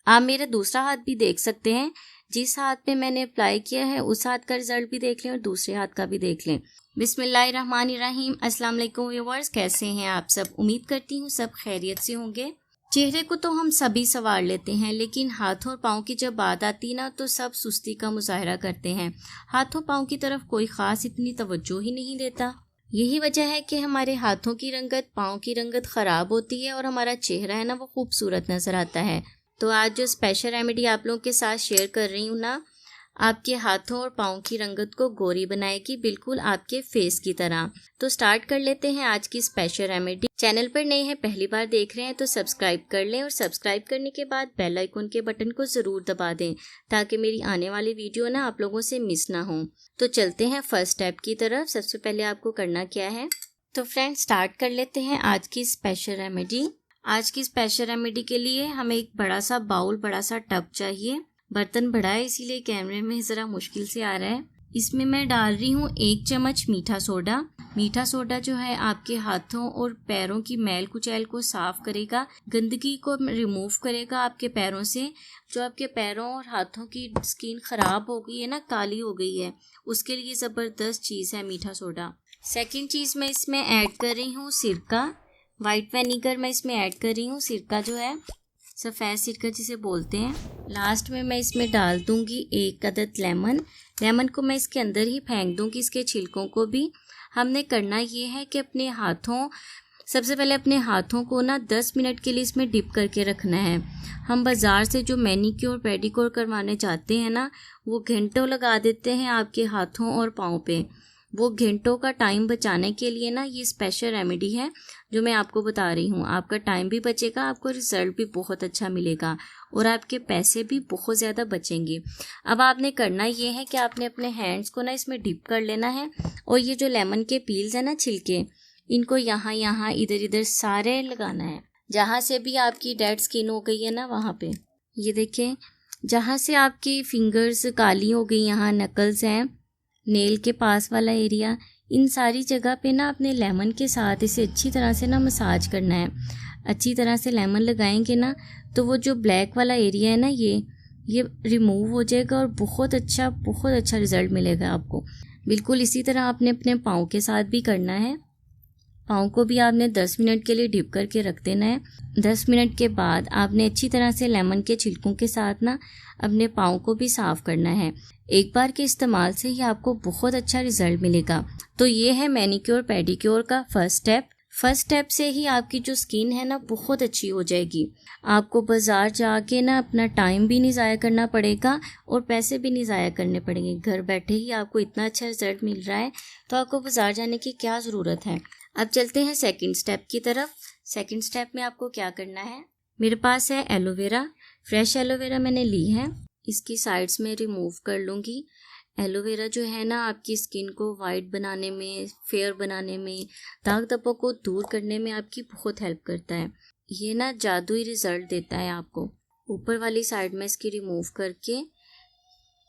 आप मेरा दूसरा हाथ भी देख सकते हैं। जिस हाथ पे मैंने अप्लाई किया है उस हाथ का रिजल्ट भी देख लें और दूसरे हाथ का भी देख लें। बिस्मिल्लाहिर्रहमानिर्रहीम। अस्सलाम वालेकुम व्यूअर्स, कैसे हैं आप सब? उम्मीद करती हूँ सब खैरियत से होंगे। चेहरे को तो हम सभी संवार लेते हैं, लेकिन हाथों और पाँव की जब बात आती ना तो सब सुस्ती का मुजाहरा करते हैं। हाथों पाँव की तरफ कोई ख़ास इतनी तवज्जो ही नहीं देता। यही वजह है कि हमारे हाथों की रंगत, पाँव की रंगत ख़राब होती है और हमारा चेहरा है ना वो खूबसूरत नज़र आता है। तो आज जो स्पेशल रेमेडी आप लोगों के साथ शेयर कर रही हूँ ना, आपके हाथों और पाँव की रंगत को गोरी बनाएगी, बिल्कुल आपके फेस की तरह। तो स्टार्ट कर लेते हैं आज की स्पेशल रेमेडी। चैनल पर नए हैं, पहली बार देख रहे हैं तो सब्सक्राइब कर लें और सब्सक्राइब करने के बाद बेल आइकन के बटन को ज़रूर दबा दें ताकि मेरी आने वाली वीडियो ना आप लोगों से मिस ना हो। तो चलते हैं फर्स्ट स्टेप की तरफ। सबसे पहले आपको करना क्या है, तो फ्रेंड्स स्टार्ट कर लेते हैं आज की स्पेशल रेमेडी। आज की स्पेशल रेमेडी के लिए हमें एक बड़ा सा बाउल, बड़ा सा टब चाहिए। बर्तन बड़ा है इसीलिए कैमरे में ज़रा मुश्किल से आ रहा है। इसमें मैं डाल रही हूँ 1 चम्मच मीठा सोडा। मीठा सोडा जो है आपके हाथों और पैरों की मैल कुचैल को साफ करेगा, गंदगी को रिमूव करेगा आपके पैरों से। जो आपके पैरों और हाथों की स्किन ख़राब हो गई है ना, काली हो गई है, उसके लिए ज़बरदस्त चीज़ है मीठा सोडा। सेकेंड चीज़ मैं इसमें ऐड कर रही हूँ सिरका। वाइट विनेगर मैं इसमें ऐड कर रही हूँ। सिरका जो है सफ़ेद सिरका जिसे बोलते हैं। लास्ट में मैं इसमें डाल दूंगी 1 अदद लेमन। लेमन को मैं इसके अंदर ही फेंक दूंगी, इसके छिलकों को भी। हमने करना ये है कि सबसे पहले अपने हाथों को ना 10 मिनट के लिए इसमें डिप करके रखना है। हम बाज़ार से जो मैनीक्योर पेडिक्योर करवाने जाते हैं ना, वो घंटों लगा देते हैं आपके हाथों और पाँव पे। वो घंटों का टाइम बचाने के लिए ना ये स्पेशल रेमेडी है जो मैं आपको बता रही हूँ। आपका टाइम भी बचेगा, आपको रिजल्ट भी बहुत अच्छा मिलेगा और आपके पैसे भी बहुत ज़्यादा बचेंगे। अब आपने करना ये है कि आपने अपने हैंड्स को ना इसमें डिप कर लेना है और ये जो लेमन के पील्स है ना, छिलके, इनको यहाँ यहाँ इधर इधर सारे लगाना है। जहाँ से भी आपकी डेड स्किन हो गई है ना वहाँ पे, ये देखें, जहाँ से आपकी फिंगर्स काली हो गई, यहाँ नकल्स हैं, नेल के पास वाला एरिया, इन सारी जगह पे ना अपने लेमन के साथ इसे अच्छी तरह से ना मसाज करना है। अच्छी तरह से लेमन लगाएंगे ना तो वो जो ब्लैक वाला एरिया है ना, ये रिमूव हो जाएगा और बहुत अच्छा रिज़ल्ट मिलेगा आपको। बिल्कुल इसी तरह आपने अपने पाँव के साथ भी करना है। पाँव को भी आपने 10 मिनट के लिए डिप करके रख देना है। 10 मिनट के बाद आपने अच्छी तरह से लेमन के छिलकों के साथ ना अपने पाँव को भी साफ़ करना है। एक बार के इस्तेमाल से ही आपको बहुत अच्छा रिजल्ट मिलेगा। तो ये है मैनीक्योर पेडिक्योर का फर्स्ट स्टेप। फर्स्ट स्टेप से ही आपकी जो स्किन है ना बहुत अच्छी हो जाएगी। आपको बाज़ार जाके ना अपना टाइम भी नहीं ज़ाया करना पड़ेगा और पैसे भी नहीं ज़ाया करने पड़ेंगे। घर बैठे ही आपको इतना अच्छा रिजल्ट मिल रहा है तो आपको बाज़ार जाने की क्या ज़रूरत है। अब चलते हैं सेकंड स्टेप की तरफ। सेकंड स्टेप में आपको क्या करना है, मेरे पास है एलोवेरा। फ्रेश एलोवेरा मैंने ली है, इसकी साइड्स में रिमूव कर लूँगी। एलोवेरा जो है ना आपकी स्किन को वाइट बनाने में, फेयर बनाने में, दाग धब्बों को दूर करने में आपकी बहुत हेल्प करता है। ये ना जादुई रिजल्ट देता है आपको। ऊपर वाली साइड में इसकी रिमूव करके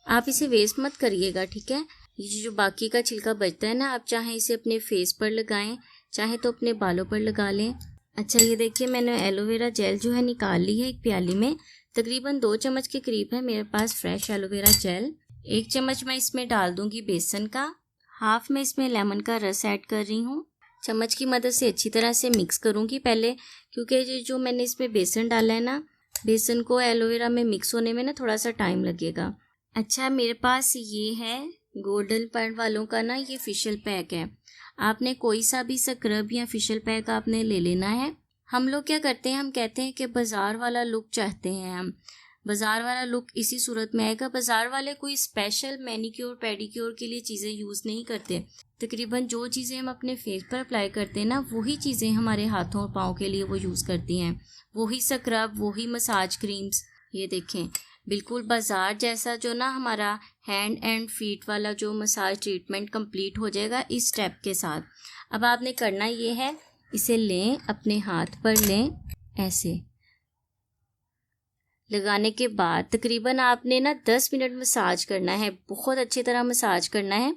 आप इसे वेस्ट मत करिएगा, ठीक है। ये जो बाकी का छिलका बचता है ना, आप चाहे इसे अपने फेस पर लगाएं, चाहे तो अपने बालों पर लगा लें। अच्छा ये देखिए, मैंने एलोवेरा जेल जो है निकाल ली है एक प्याली में। तकरीबन 2 चम्मच के करीब है मेरे पास फ्रेश एलोवेरा जेल। 1 चम्मच मैं इसमें डाल दूंगी बेसन का। हाफ में इसमें लेमन का रस ऐड कर रही हूँ। चम्मच की मदद से अच्छी तरह से मिक्स करूँगी पहले, क्योंकि जो मैंने इसमें बेसन डाला है ना, बेसन को एलोवेरा में मिक्स होने में ना थोड़ा सा टाइम लगेगा। अच्छा मेरे पास ये है गोल्डन पॉइंट वालों का ना ये फेशियल पैक है। आपने कोई सा भी स्क्रब या फेशियल पैक आपने ले लेना है। हम लोग क्या करते हैं, हम कहते हैं कि बाज़ार वाला लुक चाहते हैं हम। बाज़ार वाला लुक इसी सूरत में आएगा। बाज़ार वाले कोई स्पेशल मैनीक्योर पेडिक्योर के लिए चीज़ें यूज़ नहीं करते। तकरीबन जो चीज़ें हम अपने फेस पर अप्लाई करते हैं ना, वही चीज़ें हमारे हाथों और पाँव के लिए वो यूज़ करती हैं। वही स्क्रब, वही मसाज क्रीम्स। ये देखें, बिल्कुल बाज़ार जैसा जो ना हमारा हैंड एंड फीट वाला जो मसाज ट्रीटमेंट कंप्लीट हो जाएगा इस स्टेप के साथ। अब आपने करना ये है, इसे लें, अपने हाथ पर लें, ऐसे लगाने के बाद तकरीबन आपने ना 10 मिनट मसाज करना है। बहुत अच्छी तरह मसाज करना है।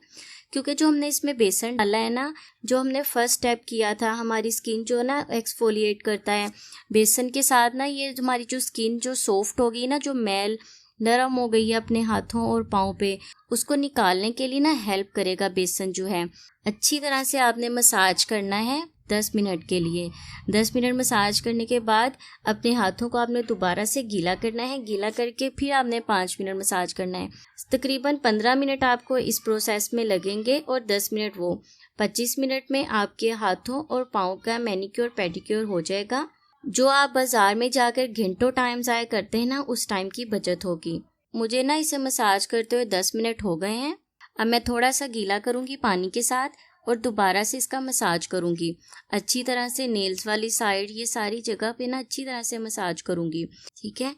क्योंकि जो हमने इसमें बेसन डाला है ना, जो हमने फर्स्ट स्टेप किया था, हमारी स्किन जो ना एक्सफोलिएट करता है बेसन के साथ ना, ये हमारी जो स्किन जो सॉफ्ट होगी ना, जो मैल नरम हो गई है अपने हाथों और पाँव पे, उसको निकालने के लिए ना हेल्प करेगा बेसन जो है। अच्छी तरह से आपने मसाज करना है 10 मिनट के लिए। 10 मिनट मसाज करने के बाद अपने हाथों को आपने दोबारा से गीला करना है। गीला करके फिर आपने 5 मिनट मसाज करना है। तकरीबन 15 मिनट आपको इस प्रोसेस में लगेंगे और 10 मिनट वो। 25 मिनट में आपके हाथों और पाँव का मैनिक्योर पेडिक्योर हो जाएगा। जो आप बाजार में जाकर घंटों टाइम ज़ाया करते हैं ना, उस टाइम की बचत होगी। मुझे ना इसे मसाज करते हुए 10 मिनट हो गए हैं। अब मैं थोड़ा सा गीला करूँगी पानी के साथ और दोबारा से इसका मसाज करूँगी अच्छी तरह से। नेल्स वाली साइड, ये सारी जगह पे ना अच्छी तरह से मसाज करूँगी, ठीक है।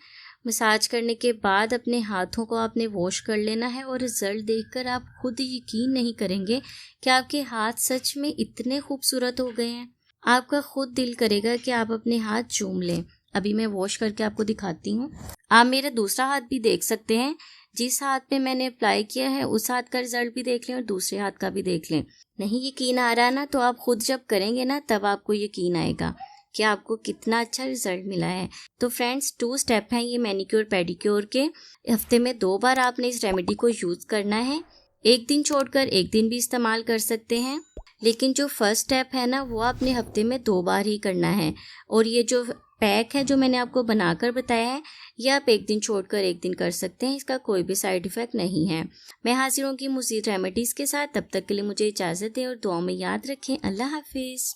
मसाज करने के बाद अपने हाथों को आपने वॉश कर लेना है और रिजल्ट देखकर आप खुद यकीन नहीं करेंगे कि आपके हाथ सच में इतने खूबसूरत हो गए हैं। आपका खुद दिल करेगा कि आप अपने हाथ चूम लें। अभी मैं वॉश करके आपको दिखाती हूँ। आप मेरा दूसरा हाथ भी देख सकते हैं। जिस हाथ पे मैंने अप्लाई किया है उस हाथ का रिजल्ट भी देख लें और दूसरे हाथ का भी देख लें। नहीं यकीन आ रहा ना, तो आप खुद जब करेंगे ना तब आपको यकीन आएगा कि आपको कितना अच्छा रिजल्ट मिला है। तो फ्रेंड्स, 2 स्टेप हैं ये मैनिक्योर पेडिक्योर के। हफ्ते में 2 बार आपने इस रेमेडी को यूज़ करना है। एक दिन छोड़कर एक दिन भी इस्तेमाल कर सकते हैं, लेकिन जो फर्स्ट स्टेप है ना, वो आपने हफ्ते में 2 बार ही करना है। और ये जो पैक है जो मैंने आपको बनाकर बताया है, ये आप एक दिन छोड़कर एक दिन कर सकते हैं। इसका कोई भी साइड इफ़ेक्ट नहीं है। मैं हाजिर हूँ कि मज़ीद रेमेडीज़ के साथ। तब तक के लिए मुझे इजाज़त दें और दुआ में याद रखें। अल्लाह हाफिज़।